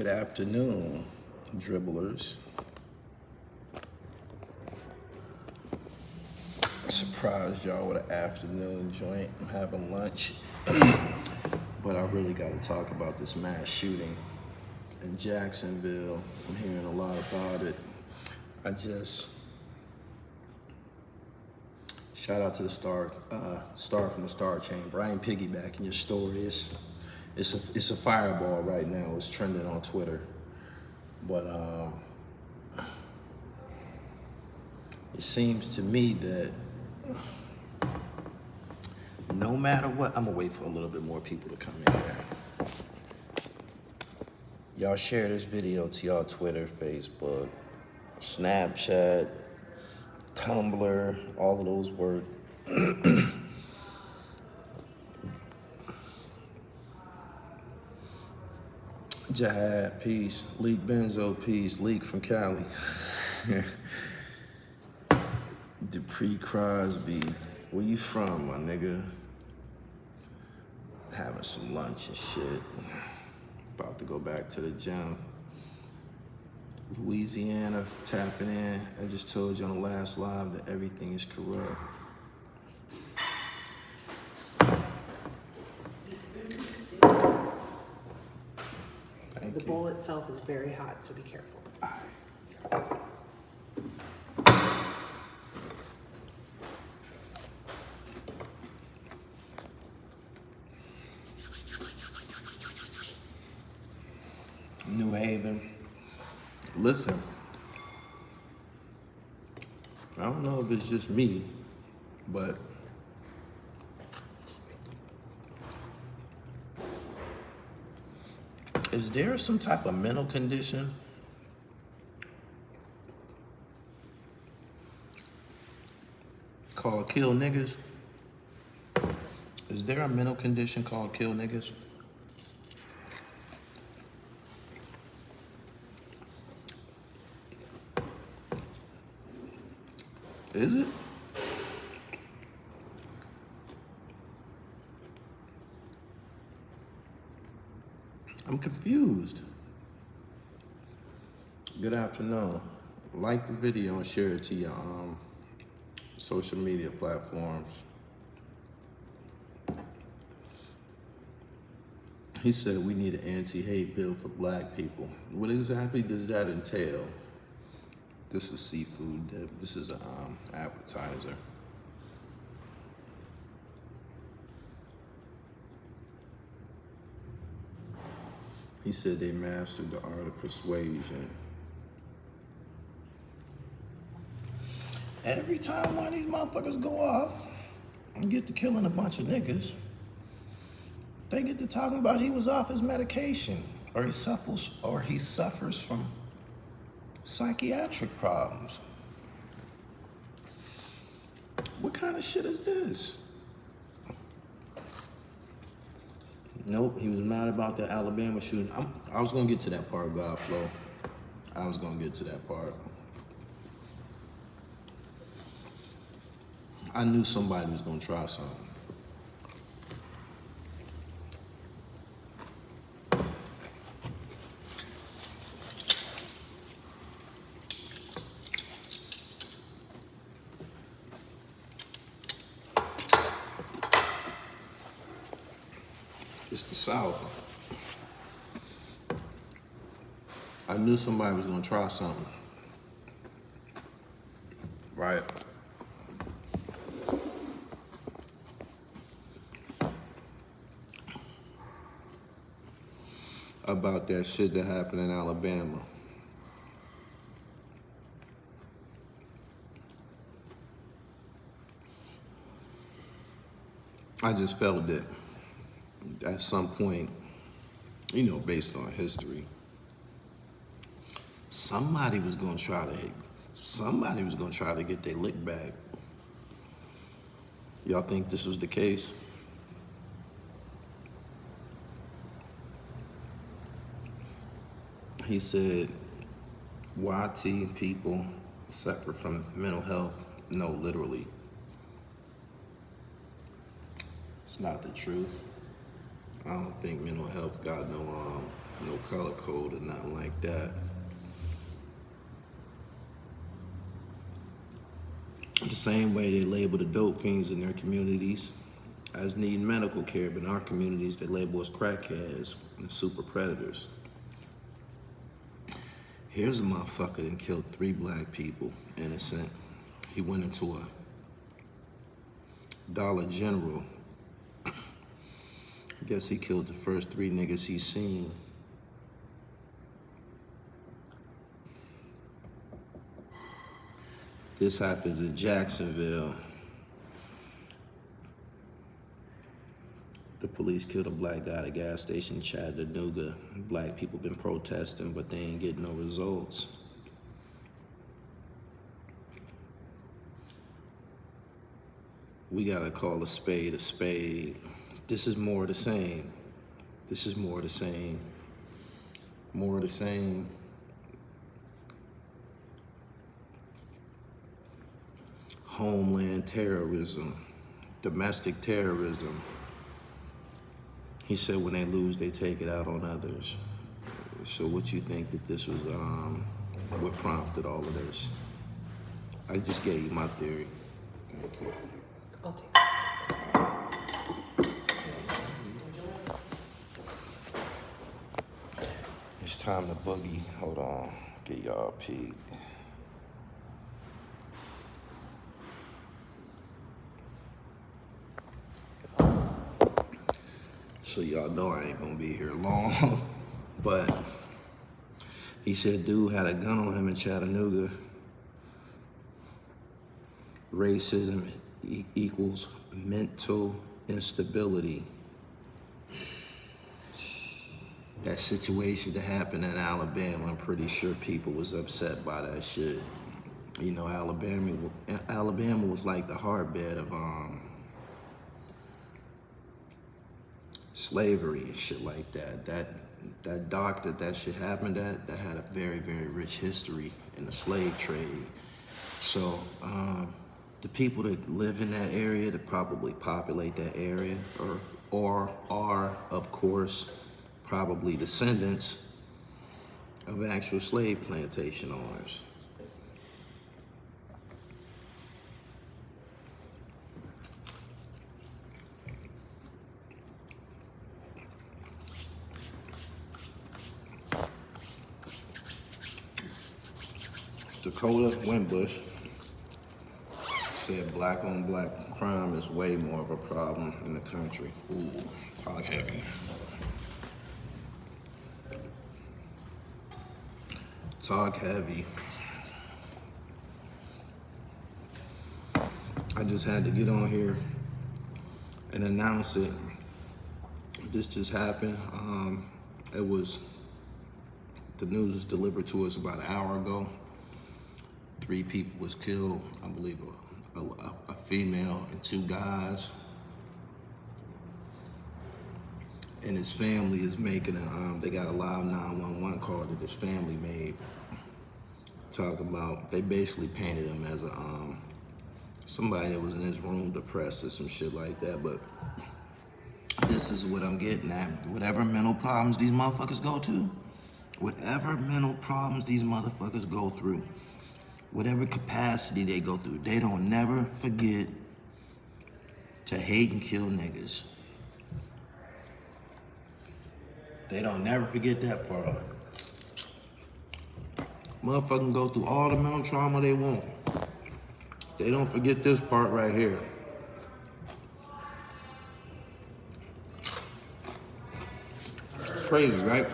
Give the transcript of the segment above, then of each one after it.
Good afternoon, dribblers. Surprised y'all with an afternoon joint. I'm having lunch. But I really got to talk about this mass shooting in Jacksonville. I'm hearing a lot about it. Shout out to the star from the Star Chamber. I ain't piggybacking your story. It's a fireball right now. It's trending on Twitter. But it seems to me that no matter what, I'm gonna wait for a little bit more people to come in here. Y'all share this video to y'all Twitter, Facebook, Snapchat, Tumblr, all of those work. Jihad, peace. Leak Benzo, peace. Leak from Cali. Dupree Crosby, where you from, my nigga? Having some lunch and shit. About to go back to the gym. Louisiana, tapping in. I just told you on the last live that everything is corrupt. The bowl itself is very hot, so be careful. New Haven. Listen, I don't know if it's just me, but is there some type of mental condition called kill niggas? Is there a mental condition called kill niggas? Is it? I'm confused. Good afternoon. Like the video and share it to your social media platforms. He said we need an anti-hate bill for black people. What exactly does that entail? This is seafood dip. This is an appetizer. He said they mastered the art of persuasion. Every time one of these motherfuckers go off and get to killing a bunch of niggas, they get to talking about he was off his medication or he suffers from psychiatric problems. What kind of shit is this? Nope, he was mad about the Alabama shooting. I was gonna get to that part, Godflow. I was gonna get to that part. I knew somebody was gonna try something. It's the South. I knew somebody was gonna try something. Right? About that shit that happened in Alabama. I just felt that at some point, you know, based on history, somebody was gonna try to get their lick back. Y'all think this was the case? He said, YT people suffer from mental health. No, literally. It's not the truth. I don't think mental health got no no color code or nothing like that. The same way they label the dope fiends in their communities as needing medical care, but in our communities they label us crackheads and super predators. Here's a motherfucker that killed 3 black people, innocent. He went into a Dollar General. I guess he killed the first 3 niggas he seen. This happened in Jacksonville. The police killed a black guy at a gas station in Chattanooga. Black people been protesting, but they ain't getting no results. We gotta call a spade a spade. This is more of the same. This is more of the same. More of the same. Homeland terrorism, domestic terrorism. He said when they lose, they take it out on others. So what you think that this was, what prompted all of this? I just gave you my theory. Thank you. I'll take this. It's time to boogie. Hold on, get y'all a peek. So y'all know I ain't gonna be here long, but he said dude had a gun on him in Chattanooga. Racism equals mental instability. That situation that happened in Alabama, I'm pretty sure people was upset by that shit. You know, Alabama was like the hotbed of slavery and shit like that. That dock that shit happened at, that had a very, very rich history in the slave trade. So the people that live in that area, that probably populate that area, or are, of course, probably descendants of actual slave plantation owners. Dakota Wimbush said black on black crime is way more of a problem in the country. Ooh, hog heavy. Talk heavy. I just had to get on here and announce it. This just happened. The news was delivered to us about an hour ago. 3 people was killed, I believe a female and 2 guys. And his family is making they got a live 911 call that his family made. Talking about, they basically painted him as somebody that was in his room depressed or some shit like that. But this is what I'm getting at. Whatever mental problems these motherfuckers go to, whatever mental problems these motherfuckers go through, whatever capacity they go through, they don't never forget to hate and kill niggas. They don't never forget that part. Motherfuckers go through all the mental trauma they want. They don't forget this part right here. It's crazy, right?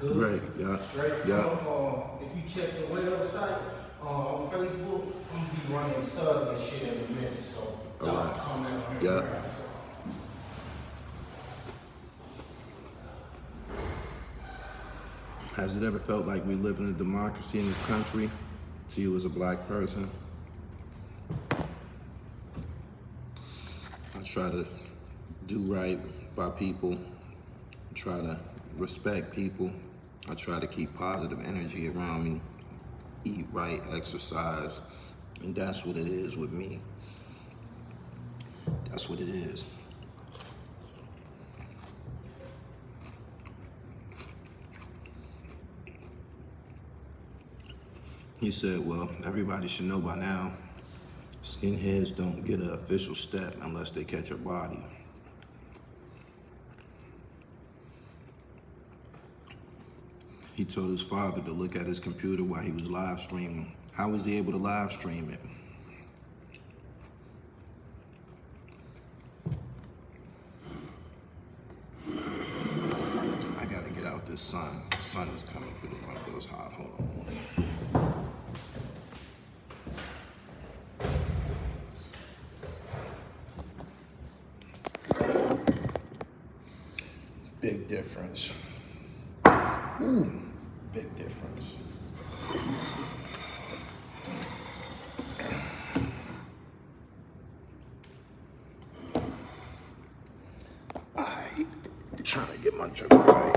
Good. Right, yeah. Straight Yeah. from, if you check the website on Facebook, I'm gonna be running subs and shit in a minute, so y'all Alright. comment on Yeah. here. Has it ever felt like we live in a democracy in this country to you as a black person? I try to do right by people, try to respect people. I try to keep positive energy around me, eat right, exercise, And that's what it is with me. That's what it is. He said, well, everybody should know by now, skinheads don't get an official step unless they catch a body. He told his father to look at his computer while he was live streaming. How was he able to live stream it? I gotta get out this sun. The sun is coming through the front door. It's hot. Hold on. Big difference. Ooh, big difference. I'm trying to get my drug right.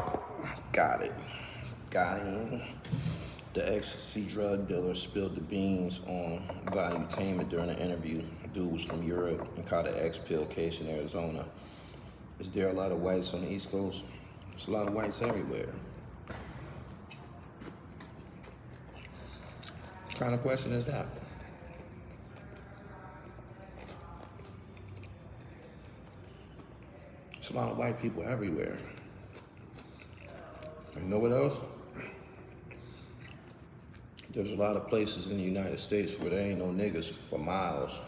Got it. Got in. The ecstasy drug dealer spilled the beans on Valuetainment during an interview. Dude was from Europe and caught an X-pill case in Arizona. Is there a lot of whites on the East Coast? There's a lot of whites everywhere. What kind of question is that? There's a lot of white people everywhere. You know what else? There's a lot of places in the United States where there ain't no niggas for miles.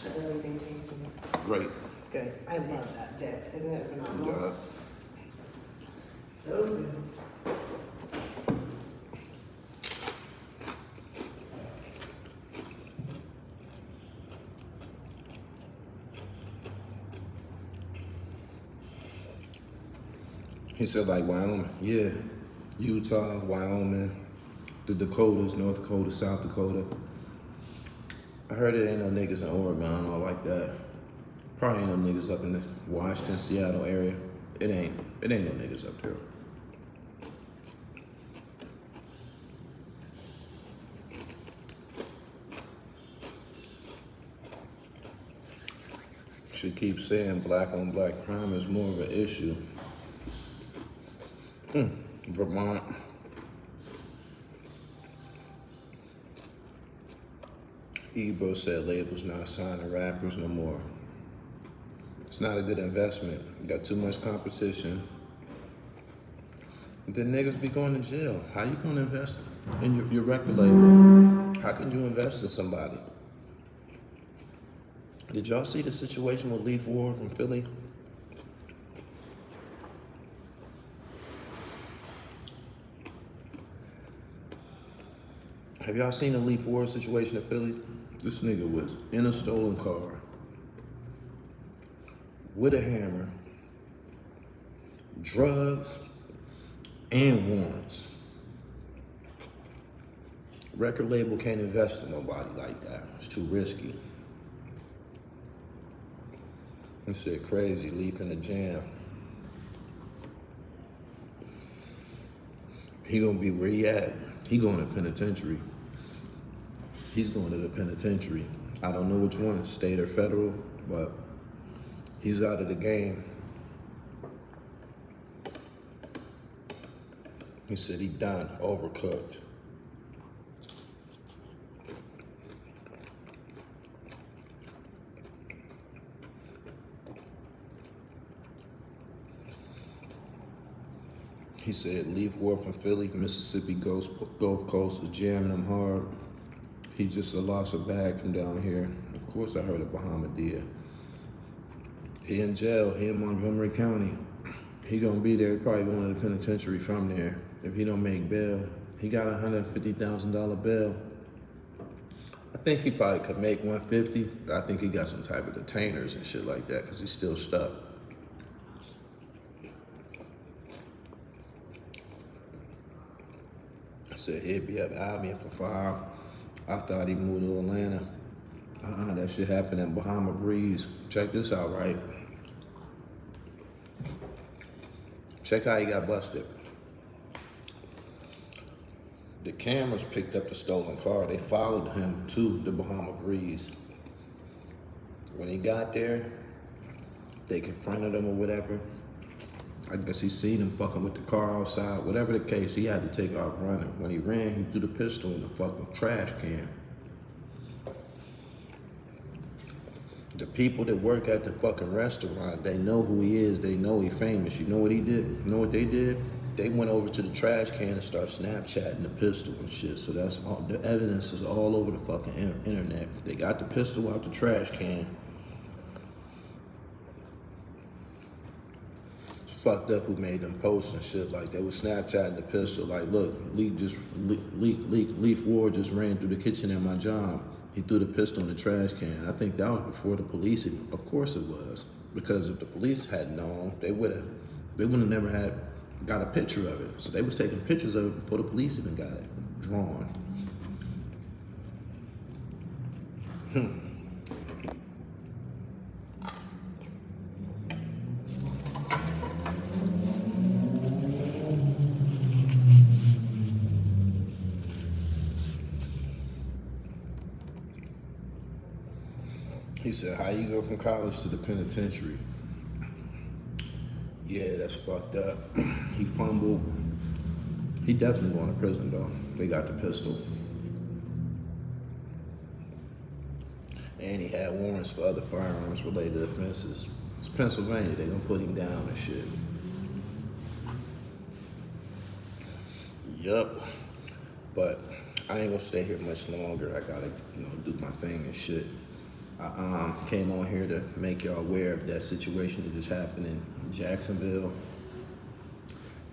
How's everything tasting? Great. Good. I love that dip. Isn't it phenomenal? Yeah. So good. He said like Wyoming. Yeah. Utah, Wyoming, the Dakotas, North Dakota, South Dakota. I heard it ain't no niggas in Oregon or like that. Probably ain't no niggas up in the Washington, Seattle area. It ain't no niggas up there. Should keep saying black on black crime is more of an issue. Vermont. Ebro said labels not signing rappers no more. It's not a good investment. You got too much competition. Then niggas be going to jail. How you gonna invest in your record label? How can you invest in somebody? Did y'all see the situation with Leaf Ward from Philly? Have y'all seen the Leaf Ward situation in Philly? This nigga was in a stolen car with a hammer, drugs, and warrants. Record label can't invest in nobody like that. It's too risky. He said crazy, Leaf in the jam. He gonna be where he at. He going to penitentiary. He's going to the penitentiary. I don't know which one, state or federal, but he's out of the game. He said he done, overcooked. He said Leaf Ward from Philly, Mississippi Gulf Coast is jamming him hard. He just lost a bag from down here. Of course I heard of Bahamadia. He in jail, he in Montgomery County. He gonna be there, probably going to the penitentiary from there. If he don't make bail, he got $150,000 bail. I think he probably could make 150. I think he got some type of detainers and shit like that because he's still stuck. I said he'd be up Albion for 5. I thought he moved to Atlanta. That shit happened in Bahama Breeze. Check this out, right? Check how he got busted. The cameras picked up the stolen car. They followed him to the Bahama Breeze. When he got there, they confronted him or whatever. I guess he seen him fucking with the car outside. Whatever the case, he had to take off running. When he ran, he threw the pistol in the fucking trash can. The people that work at the fucking restaurant, they know who he is. They know he famous. You know what he did? You know what they did? They went over to the trash can and started Snapchatting the pistol and shit. So that's all, the evidence is all over the fucking internet. They got the pistol out the trash can. It's fucked up who made them posts and shit. Like they was Snapchatting the pistol. Like, look, Leaf Ward just ran through the kitchen at my job. He threw the pistol in the trash can. I think that was before the police. Of course it was, because if the police had known, they wouldn't have never got a picture of it. So they was taking pictures of it before the police even got it drawn. He said, how you go from college to the penitentiary? Yeah, that's fucked up. He fumbled. He definitely going to prison though. They got the pistol. And he had warrants for other firearms related offenses. It's Pennsylvania, they gonna put him down and shit. Yup. But I ain't gonna stay here much longer. I gotta, do my thing and shit. I came on here to make y'all aware of that situation that just happened in Jacksonville.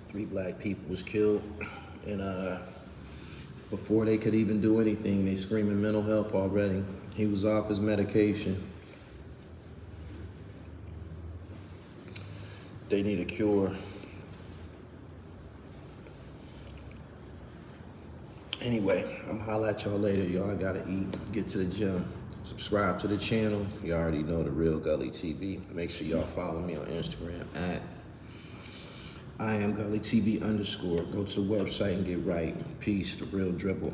3 black people was killed, and before they could even do anything, they screaming mental health already. He was off his medication. They need a cure. Anyway, I'm gonna holler at y'all later. Y'all gotta eat, get to the gym. Subscribe to the channel. You already know the real Gully TV. Make sure y'all follow me on Instagram at I am Gully TV _. Go to the website and get right. Peace, the real dribble.